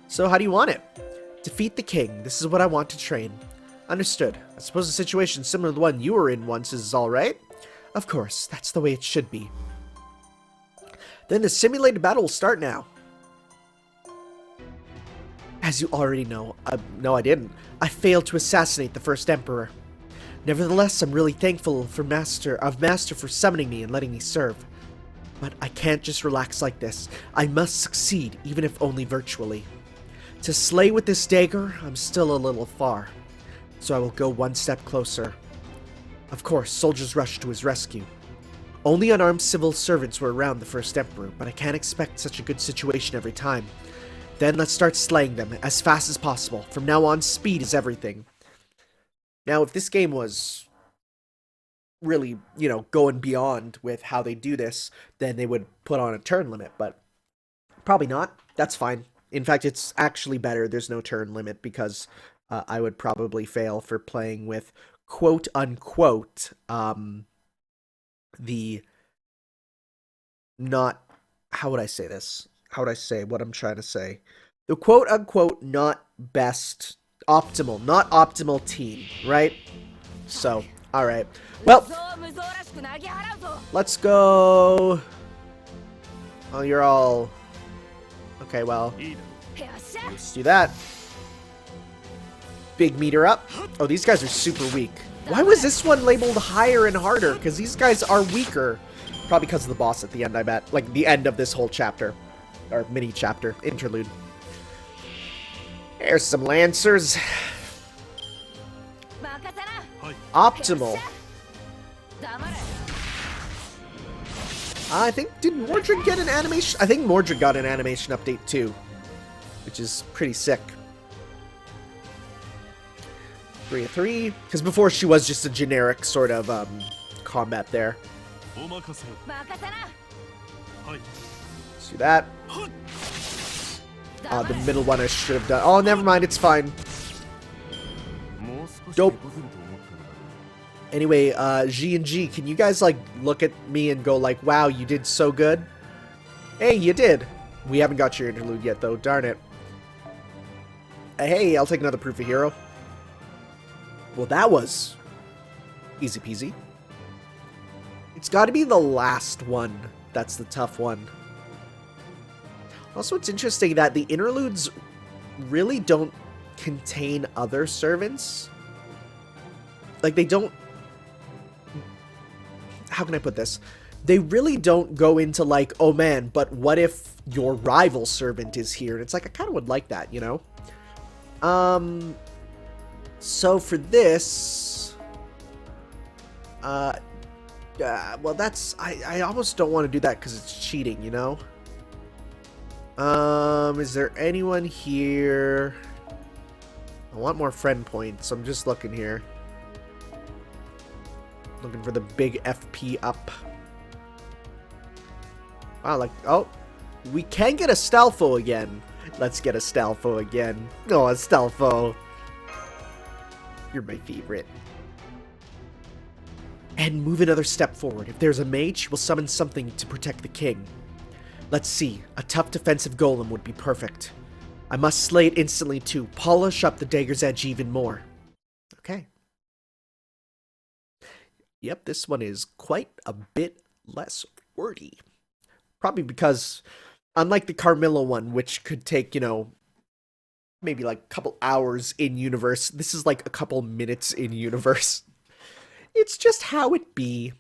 So how do you want it? Defeat the king. This is what I want to train. Understood. I suppose a situation similar to the one you were in once is alright? Of course. That's the way it should be. Then the simulated battle will start now. As you already know, no I didn't. I failed to assassinate the first emperor. Nevertheless, I'm really thankful for Master for summoning me and letting me serve. But I can't just relax like this. I must succeed, even if only virtually. To slay with this dagger, I'm still a little far. So I will go one step closer. Of course, soldiers rushed to his rescue. Only unarmed civil servants were around the first emperor, but I can't expect such a good situation every time. Then let's start slaying them as fast as possible. From now on, speed is everything. Now, if this game was really, going beyond with how they do this, then they would put on a turn limit, but probably not. That's fine. In fact, it's actually better there's no turn limit because I would probably fail for playing with quote-unquote the not... How would I say this? How would I say what I'm trying to say? The quote-unquote not best... optimal, not optimal team, right? So, alright. Well, let's go. Oh, you're all... Okay, well, let's do that. Big meter up. Oh, these guys are super weak. Why was this one labeled higher and harder? Because these guys are weaker. Probably because of the boss at the end, I bet. Like, the end of this whole chapter. Or mini-chapter. Interlude. There's some Lancers. Optimal. I think, did Mordred get an animation? I think Mordred got an animation update too. Which is pretty sick. 3 of 3. Because before she was just a generic sort of combat there. Let's do that. The middle one I should have done. Oh, never mind. It's fine. Dope. Anyway, G and G, can you guys, like, look at me and go, like, wow, you did so good? Hey, you did. We haven't got your interlude yet, though. Darn it. Hey, I'll take another proof of hero. Well, that was easy peasy. It's got to be the last one that's the tough one. Also, it's interesting that the interludes really don't contain other servants. Like, they don't... How can I put this? They really don't go into, like, oh man, but what if your rival servant is here? And it's like, I kind of would like that, you know? So for this, well, that's I almost don't want to do that because it's cheating, you know. Is there anyone here? I want more friend points. I'm just looking here. Looking for the big FP up. Wow, like, oh, we can get a Stalfo again. Let's get a Stalfo again. Oh, a Stalfo. You're my favorite. And move another step forward. If there's a mage, we'll summon something to protect the king. Let's see. A tough defensive golem would be perfect. I must slay it instantly to polish up the dagger's edge even more. Okay. Yep, this one is quite a bit less wordy. Probably because, unlike the Carmilla one, which could take, you know, maybe like a couple hours in universe, this is like a couple minutes in universe. It's just how it be.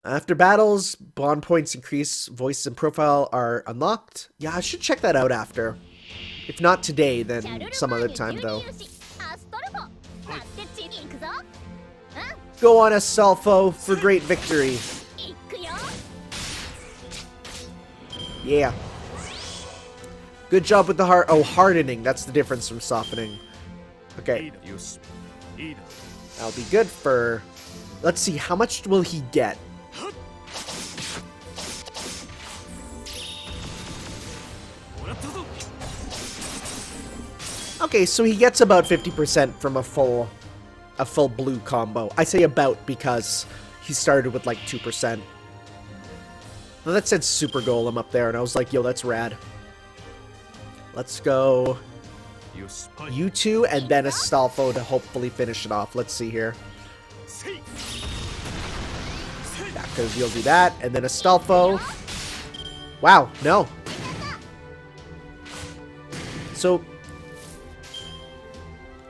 After battles, bond points increase, voice and profile are unlocked. Yeah, I should check that out after. If not today, then some other time, though. Go on, Astolfo, for great victory. Yeah. Good job with the heart. Oh, hardening. That's the difference from softening. Okay. That'll be good for... Let's see, how much will he get? Okay, so he gets about 50% from a full blue combo. I say about because he started with like 2%. Well, that said Super Golem up there, and I was like, yo, that's rad. Let's go you two, and then Astolfo to hopefully finish it off. Let's see here. Yeah, because you'll do that, and then Astolfo. Wow, no. So,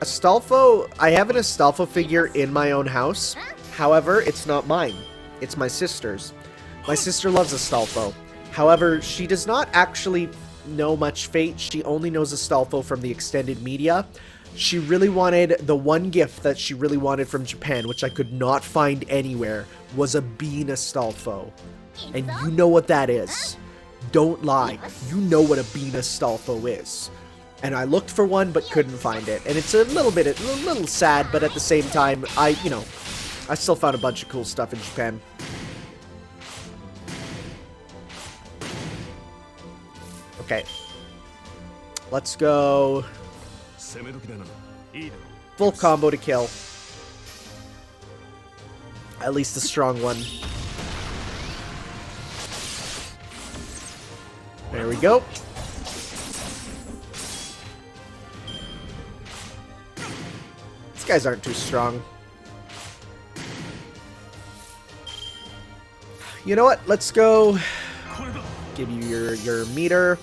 Astolfo, I have an Astolfo figure in my own house. However, it's not mine. It's my sister's. My sister loves Astolfo. However, she does not actually know much Fate. She only knows Astolfo from the extended media. She really wanted, the one gift that she really wanted from Japan, which I could not find anywhere, was a bean Astolfo. And you know what that is. Don't lie. You know what a bean Astolfo is. And I looked for one, but couldn't find it. And it's a little sad, but at the same time, I still found a bunch of cool stuff in Japan. Okay. Let's go. Full combo to kill. At least a strong one. There we go. These guys aren't too strong. You know what? Let's go. Give you your meter.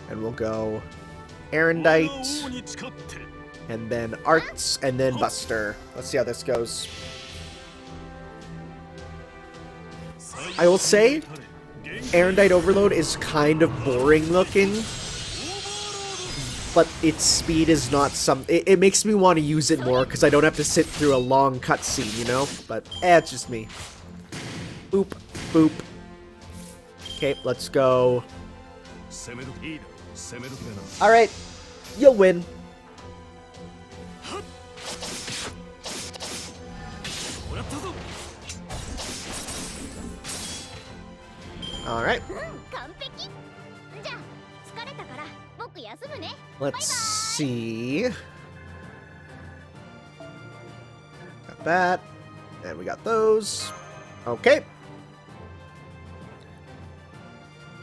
And we'll go Erendite, and then Arts, and then Buster. Let's see how this goes. I will say, Erendite Overload is kind of boring looking, but its speed is not it makes me want to use it more, because I don't have to sit through a long cutscene, you know? But, it's just me. Boop, boop. Okay, let's go. Alright, you'll win. Alright. Let's see. Got that. And we got those. Okay.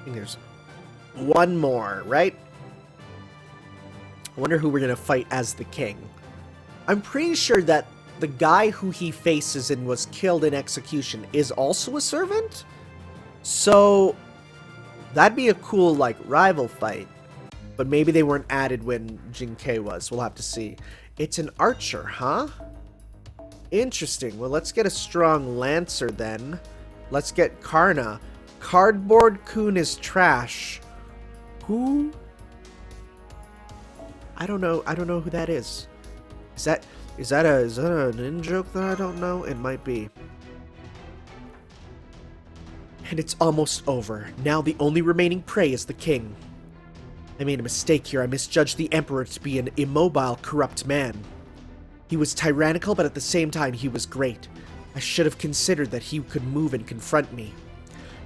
I think there's one more, right? I wonder who we're gonna fight as the king. I'm pretty sure that the guy who he faces and was killed in execution is also a servant? So, that'd be a cool, like, rival fight. But maybe they weren't added when Jing Ke was. We'll have to see. It's an archer, huh? Interesting. Well, let's get a strong lancer then. Let's get Karna. Cardboard Kun is trash. Who? I don't know who that is. Is that an in-joke that I don't know? It might be. And it's almost over. Now the only remaining prey is the king. I made a mistake here. I misjudged the Emperor to be an immobile, corrupt man. He was tyrannical, but at the same time he was great. I should have considered that he could move and confront me.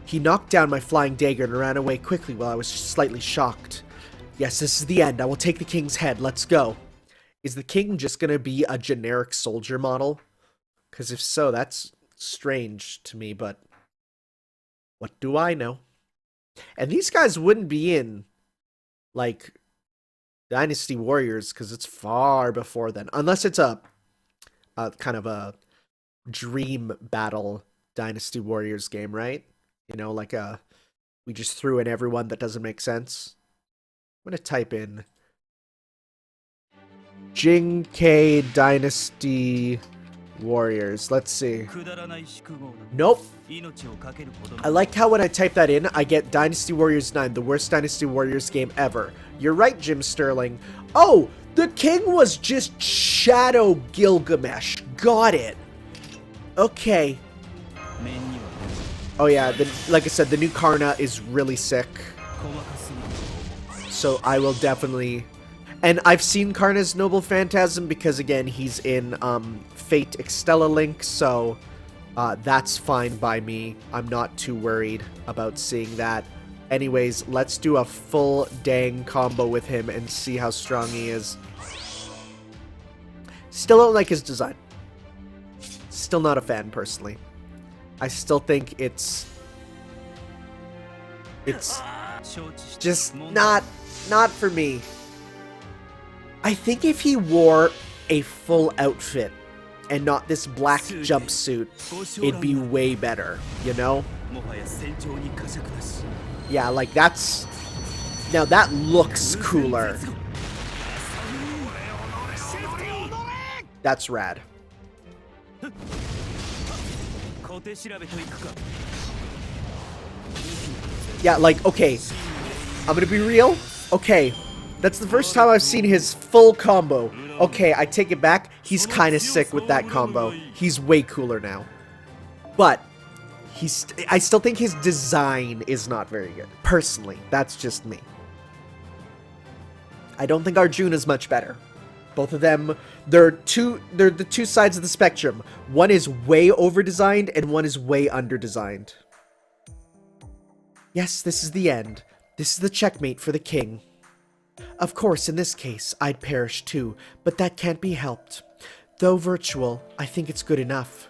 He knocked down my flying dagger and ran away quickly while I was slightly shocked. Yes, this is the end. I will take the king's head. Let's go. Is the king just going to be a generic soldier model? Because if so, that's strange to me, but what do I know? And these guys wouldn't be in, like, Dynasty Warriors, because it's far before then. Unless it's a kind of a dream battle Dynasty Warriors game, right? You know, like we just threw in everyone that doesn't make sense. I'm going to type in Jing Ke Dynasty Warriors. Let's see. Nope. I like how when I type that in, I get Dynasty Warriors 9, the worst Dynasty Warriors game ever. You're right, Jim Sterling. Oh, the king was just Shadow Gilgamesh. Got it. Okay. Oh yeah, like I said, the new Karna is really sick. So I will definitely... And I've seen Karna's Noble Phantasm because, again, he's in Fate Extella Link, so that's fine by me. I'm not too worried about seeing that. Anyways, let's do a full dang combo with him and see how strong he is. Still don't like his design. Still not a fan, personally. I still think it's just not for me. I think if he wore a full outfit and not this black jumpsuit, it'd be way better, you know? Yeah, like that's... Now that looks cooler. That's rad. Yeah, like, okay. I'm gonna be real. Okay. That's the first time I've seen his full combo. Okay, I take it back. He's kind of sick with that combo. He's way cooler now. But I still think his design is not very good. Personally, that's just me. I don't think Arjuna's much better. Both of them, they're the two sides of the spectrum. One is way over-designed and one is way under-designed. Yes, this is the end. This is the checkmate for the king. Of course, in this case, I'd perish too, but that can't be helped. Though virtual, I think it's good enough.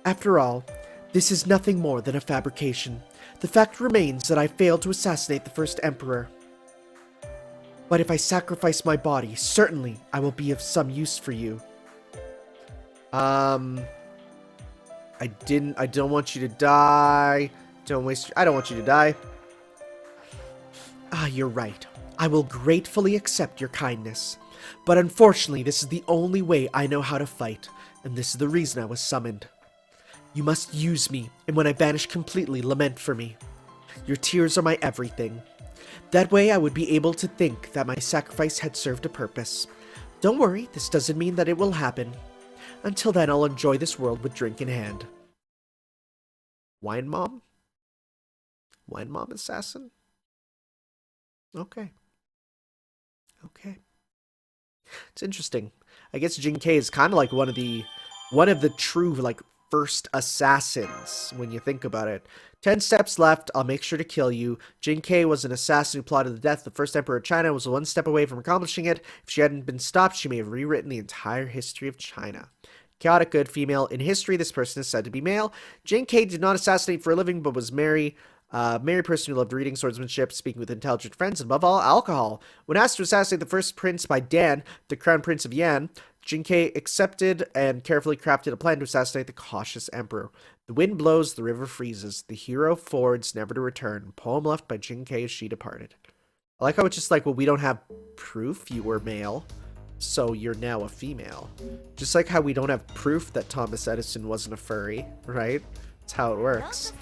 After all, this is nothing more than a fabrication. The fact remains that I failed to assassinate the first emperor. But if I sacrifice my body, certainly I will be of some use for you. I don't want you to die. I don't want you to die. Ah, you're right. I will gratefully accept your kindness. But unfortunately, this is the only way I know how to fight, and this is the reason I was summoned. You must use me, and when I vanish completely, lament for me. Your tears are my everything. That way I would be able to think that my sacrifice had served a purpose. Don't worry, this doesn't mean that it will happen. Until then, I'll enjoy this world with drink in hand. Wine Mom? Wine Mom Assassin? Okay. Okay. It's interesting. I guess Jing Ke is kind of like one of the true, like, first assassins, when you think about it. 10 steps left, I'll make sure to kill you. Jing Ke was an assassin who plotted the death of the first emperor of China and was one step away from accomplishing it. If she hadn't been stopped, she may have rewritten the entire history of China. Chaotic good female. In history, this person is said to be male. Jing Ke did not assassinate for a living, but was married person who loved reading, swordsmanship, speaking with intelligent friends, and above all, alcohol. When asked to assassinate the first prince by Dan, the crown prince of Yan, Jing Ke accepted and carefully crafted a plan to assassinate the cautious emperor. The wind blows, the river freezes. The hero fords, never to return. Poem left by Jing Ke as she departed. I like how it's just like, well, we don't have proof you were male, so you're now a female. Just like how we don't have proof that Thomas Edison wasn't a furry, right? That's how it works.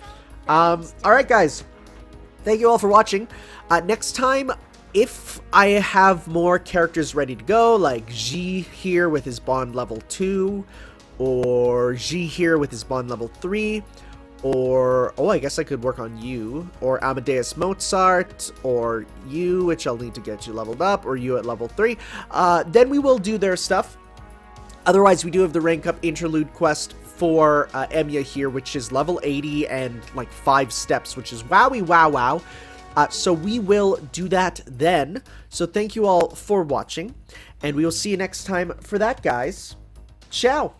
Alright guys, thank you all for watching. Next time, if I have more characters ready to go, like G here with his bond level 2, or G here with his bond level 3, or, oh, I guess I could work on you, or Amadeus Mozart, or you, which I'll need to get you leveled up, or you at level 3, then we will do their stuff. Otherwise, we do have the rank up interlude quest for Emiya here, which is level 80 and like 5 steps, which is wowie wow wow. So we will do that then. So thank you all for watching, and we will see you next time for that, guys. Ciao!